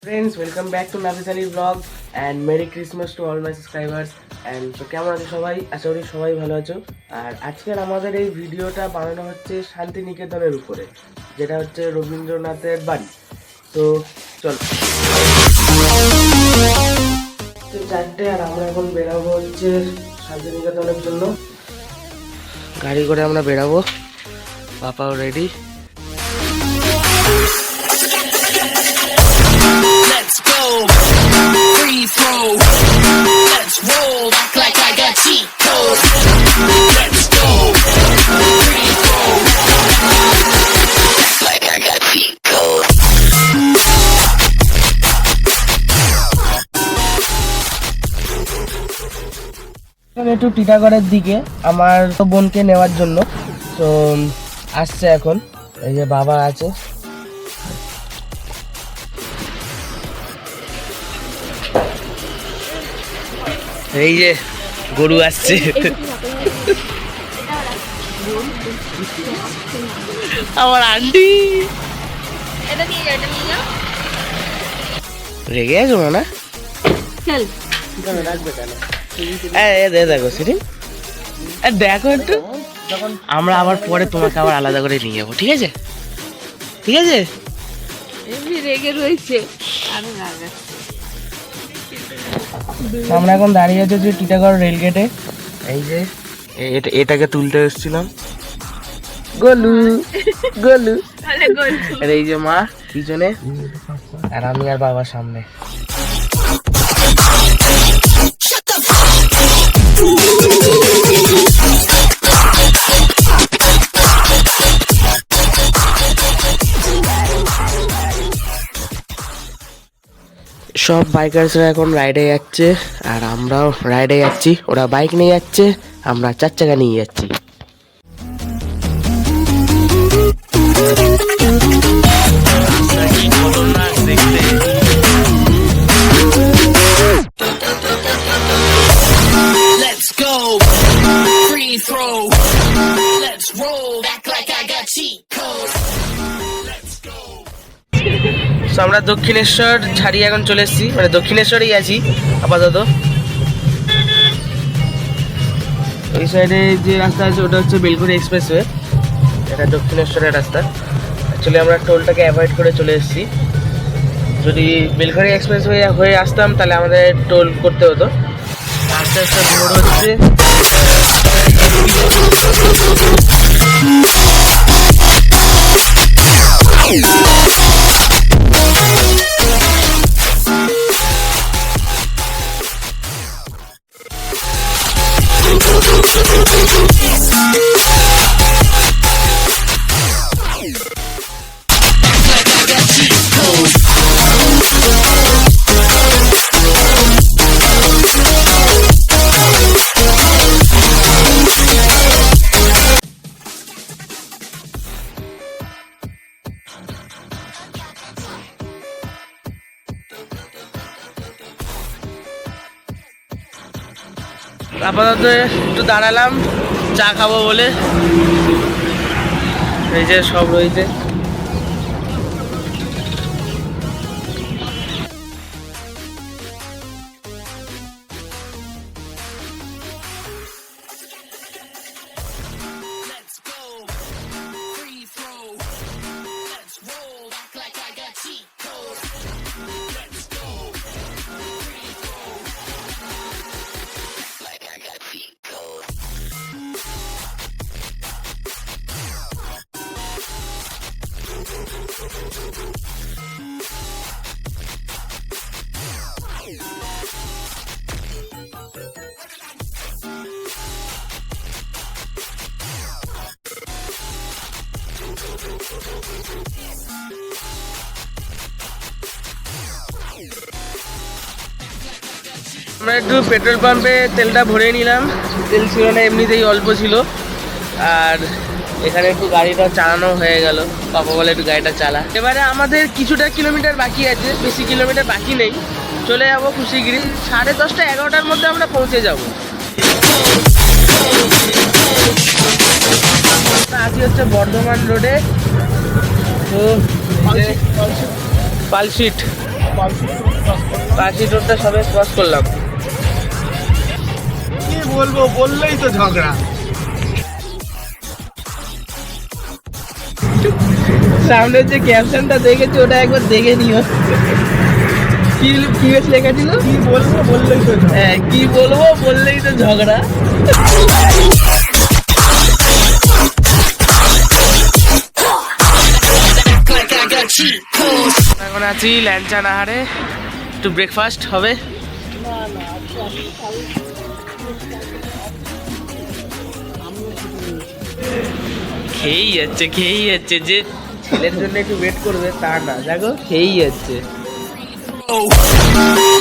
Friends, welcome back to Nafis Ali vlog and Merry Christmas to all my subscribers and so কেমন আছো সবাই? আশা করি সবাই ভালো আছো। আর আজকের আমাদের এই ভিডিওটা বানানো হচ্ছে শান্তিনিকেতনের উপরে, যেটা হচ্ছে রবীন্দ্রনাথের বাড়ি। তো চলো, চারটে আর আমরা এখন বেরাবো হচ্ছে শান্তিনিকেতনের জন্য। গাড়ি করে আমরা বেরাবো, পাপাও ready. Let's go, free throw. Let's roll, act like I got cheat codes. Let's go, free throw. Act like I got cheat codes. একটু টিটাগড়ের দিকে আমার বোনকে নেওয়ার জন্য। তো আসছে এখন, এই যে বাবা আছে। এই যে গরু আসছে, আমার আন্টি। রেগে আছো না? রাখবে কেন? দেখো সেটি দেখো একটু, আমরা আবার পরে তোমাকে আবার আলাদা করে নিয়ে যাবো, ঠিক আছে? ঠিক আছে, এমনি রেগে রয়েছে। আমরা এখন দাঁড়িয়ে আছি যে টিটাগড় রেলগেটে। এই যে এটাকে তুলতে এসেছিলাম, গোলু গোলু। আর এই যে মা পিছনে, আর আমি আর বাবার সামনে। সব বাইকার্সরা এখন রাইডে যাচ্ছে আর আমরাও রাইডে যাচ্ছি। ওরা বাইক নিয়ে যাচ্ছে, আমরা চার চাকা নিয়ে যাচ্ছি। Let's go, free throw. Let's roll, act like I got cheat codes. Let's go. আমরা দক্ষিণেশ্বর ছাড়িয়ে এখন চলে এসেছি, মানে দক্ষিণেশ্বরেই আছি আপাতত। ওই সাইডে যে রাস্তা আছে ওটা হচ্ছে বেলঘড়ি এক্সপ্রেসওয়ে, এটা দক্ষিণেশ্বরের রাস্তা। অ্যাকচুয়ালি আমরা টোলটাকে অ্যাভয়েড করে চলে এসেছি। যদি বেলঘড়ি এক্সপ্রেসওয়ে হয়ে আসতাম তাহলে আমাদের টোল করতে হতো। আস্তে আস্তে ভোর হচ্ছে। আপাতত একটু দাঁড়ালাম চা খাবো বলে। এই যে সব রয়েছে, Let's go, free throw. Let's roll, act like I got cheat codes. Let's go, free throw. Act like I got cheat codes. আমরা একটু পেট্রোল পাম্পে তেলটা ভরে নিলাম। তেল ছিল না, এমনিতেই অল্প ছিল। আর এখানে একটু গাড়িটা চালানো হয়ে গেল, পাপা বলে একটু গাড়িটা চালা। এবারে আমাদের কিছুটা কিলোমিটার বাকি আছে, বেশি কিলোমিটার বাকি নেই। চলে যাবো কুশিগিরি, 10:30 11টার মধ্যে আমরা পৌঁছে যাব। আছি হচ্ছে বর্ধমান রোডে। তো পালশিট পার্সি রোডটা সবে ক্রস করলাম। কি বলবো, বললেই তো ঝগড়া। সামনের যে ক্যাপশনটা দেখেছি ওটা একবার দেখে নিও। কি কি বেশ লেখা ছিল? কি বলবো, বললেই তো ঝগড়া। হ্যাঁ, কি বলবো বললেই তো ঝগড়া। Like I got cheat codes. এখন আছি ল্যাংচা নাহারে, একটু ব্রেকফাস্ট হবে। খেয়েই যাচ্ছে যে ছেলের জন্য একটু ওয়েট করবে তা না, দেখো খেয়েই যাচ্ছে।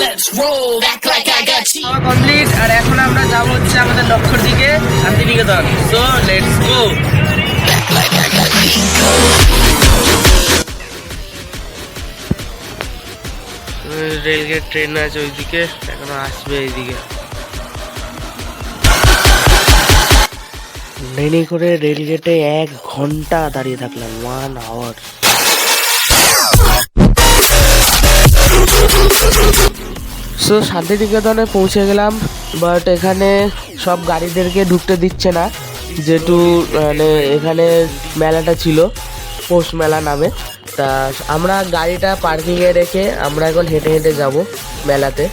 Let's roll. Act like I got cheat. খাওয়া কমপ্লিট, আর এখন আমরা যাবো হচ্ছে আমাদের লক্ষ্যর দিকে, Shantiniketan. So let's go. Rail gate train আছে ওইদিকে, এখনো আসবে এইদিকে। ট্রেনে করে রেলগেটে 1 ঘন্টা দাঁড়িয়ে থাকলাম, 1 আওয়ার। সো শান্তিনিকেতনে পৌঁছে গেলাম, বাট এখানে সব গাড়িদেরকে ঢুকতে দিচ্ছে না, যেহেতু মানে এখানে মেলাটা ছিল, পৌষ মেলা নামে। তা আমরা গাড়িটা পার্কিংয়ে রেখে আমরা এখন হেঁটে হেঁটে যাব মেলাতে।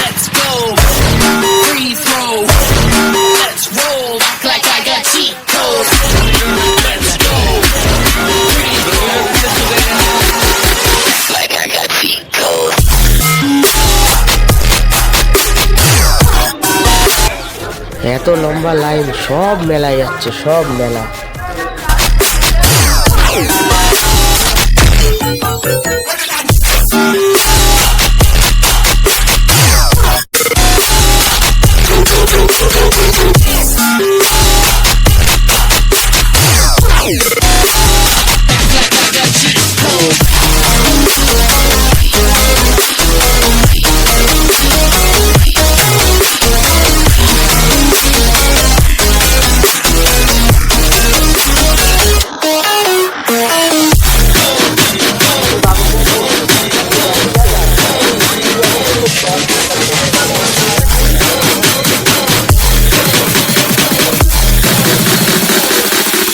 Let's go. Free throw. Let's roll. Act like I got cheat codes. Let's go. Free throw. Act like I got cheat codes. এত লম্বা লাইন, সব মেলায় যাচ্ছে, সব মেলা।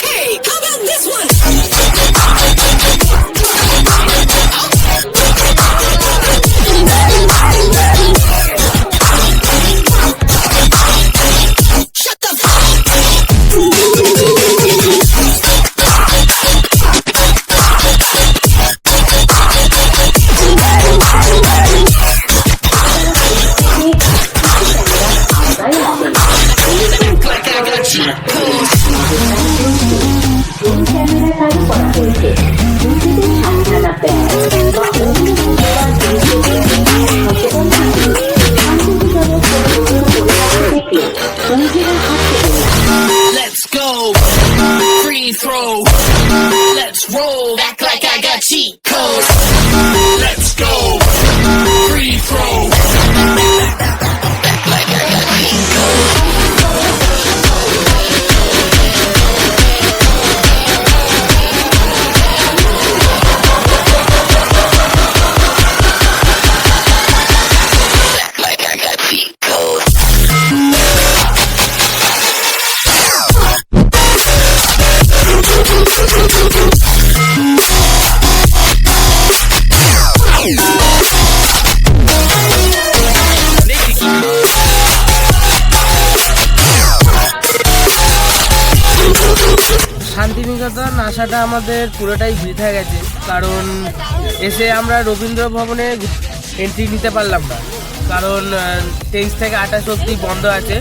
Hey, how about this one? Shut the fuck. Act like I got cheat codes. Let's go. Free throw. Let's roll. Act like I got cheat codes. Let's go. Free throw. Act like I got cheat codes. Act like I got cheat codes. আসাটা আমাদের পুরোটাই বৃথা গেছে, কারণ এসে আমরা রবীন্দ্র ভবনে entry নিতে পারলাম না, কারণ 23 থেকে 28 অবধি বন্ধ আছে।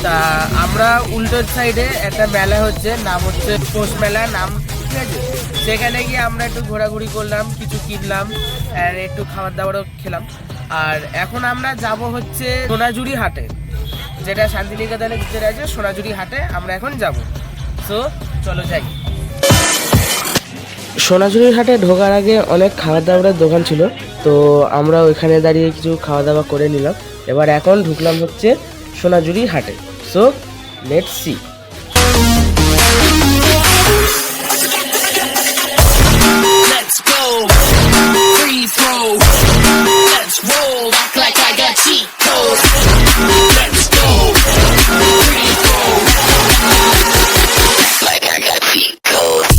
তা আমরা উল্টোর সাইডে একটা মেলা হচ্ছে, নাম হচ্ছে পৌষ মেলা নাম, ঠিক আছে, সেখানে গিয়ে আমরা একটু ঘোরাঘুরি করলাম, কিছু কিনলাম আর একটু খাবার দাবারও খেলাম। আর এখন আমরা যাব হচ্ছে সোনাঝুরি হাটে, যেটা শান্তিনিকেতনের ভিতরে আছে। সোনাঝুরি হাটে আমরা এখন যাব। সো চলো যাই। সোনাঝুরির হাটে ঢোকার আগে অনেক খাবার দাবারের দোকান ছিল, তো আমরা ওইখানে দাঁড়িয়ে কিছু খাওয়া দাওয়া করে নিলাম। এবার এখন ঢুকলাম হচ্ছে সোনাঝুরি হাটে। So let's see. Let's go. Free throw. Let's roll. Act like I got cheat codes. Let's go. Free throw. Like I got cheat codes.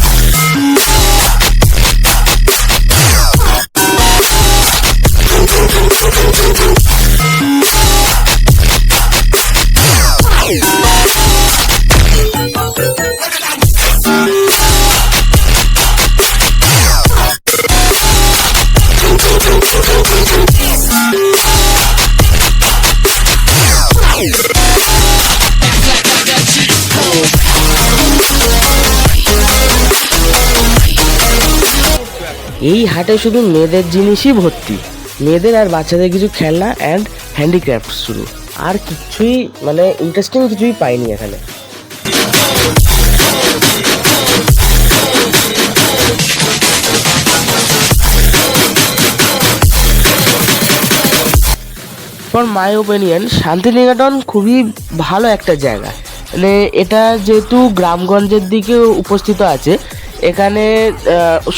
এই হাটে শুধু মেয়েদের জিনিসই ভর্তি, মেয়েদের আর বাচ্চাদের কিছু খেলনা অ্যান্ড হ্যান্ডিক্রাফট শুরু, আর কিছুই মানে ইন্টারেস্টিং কিছুই পাইনি এখানে। ফর মাই ওপিনিয়ন শান্তিনিকেতন খুবই ভালো একটা জায়গা। মানে এটা যেহেতু গ্রামগঞ্জের দিকে উপস্থিত আছে, এখানে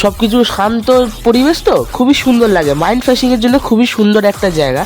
সব কিছু শান্ত পরিবেশ, তো খুবই সুন্দর লাগে, মাইন্ড ফ্রেশিংয়ের জন্য খুবই সুন্দর একটা জায়গা।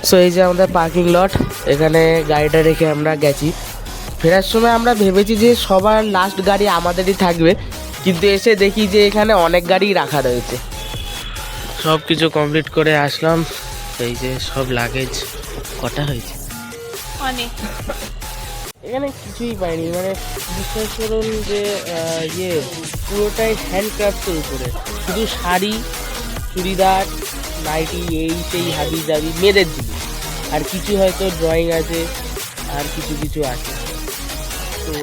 সো এই যে আমাদের পার্কিং লট, এখানে গাড়িটা রেখে আমরা গেছি। ফেরার সময় আমরা ভেবেছি যে সবার লাস্ট গাড়ি আমাদেরই থাকবে, কিন্তু এসে দেখি যে এখানে অনেক গাড়ি রাখা রয়েছে। সব কিছু কমপ্লিট করে আসলাম। এই যে সব লাগেজ কটা হয়েছে অনেক। এখানে কিছুই পাইনি, মানে বিশ্বাস করুন যে পুরোটাই হ্যান্ডক্রাফটের উপরে, শুধু শাড়ি, চুড়িদার, নাইটি, এই সেই হাবি জাবি মেয়েদের জিনিস, আর কিছু হয়তো ড্রয়িং আছে আর কিছু কিছু আছে। তো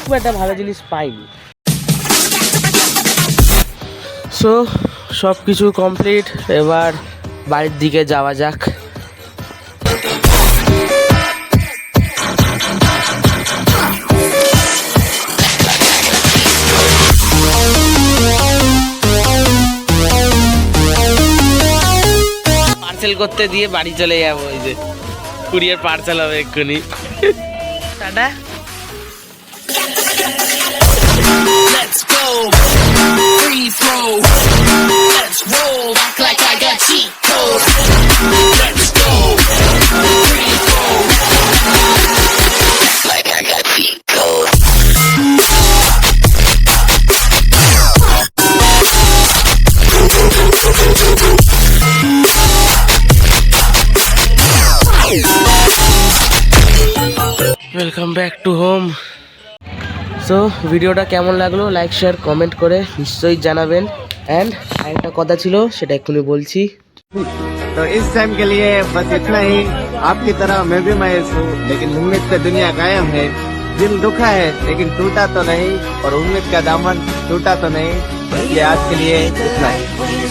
খুব একটা ভালো জিনিস পাইনি। সো সব কিছু কমপ্লিট, এবার বাড়ির দিকে যাওয়া যাক। পার্সেল করতে দিয়ে বাড়ি চলে যাবো, ওই যে কুরিয়ার পার্সেল হবে এক্ষুনি। Tata. Let's go. Free throw. Let's roll. Act like I got cheat codes. Let's go. Free throw. Like I got cheat codes. Welcome back to home. So ভিডিওটা কেমন লাগলো লাইক শেয়ার কমেন্ট করে নিশ্চয়ই জানাবেন। And একটা কথা ছিল সেটা এক্ষুনি বলছি। तो इस टाइम के लिए बस इतना ही। आपकी तरह मैं भी मायूस हूँ, लेकिन उम्मीद पे दुनिया कायम है। दिल दुखा है लेकिन टूटा तो नहीं, और उम्मीद का दामन टूटा तो नहीं। ये आज के लिए इतना ही।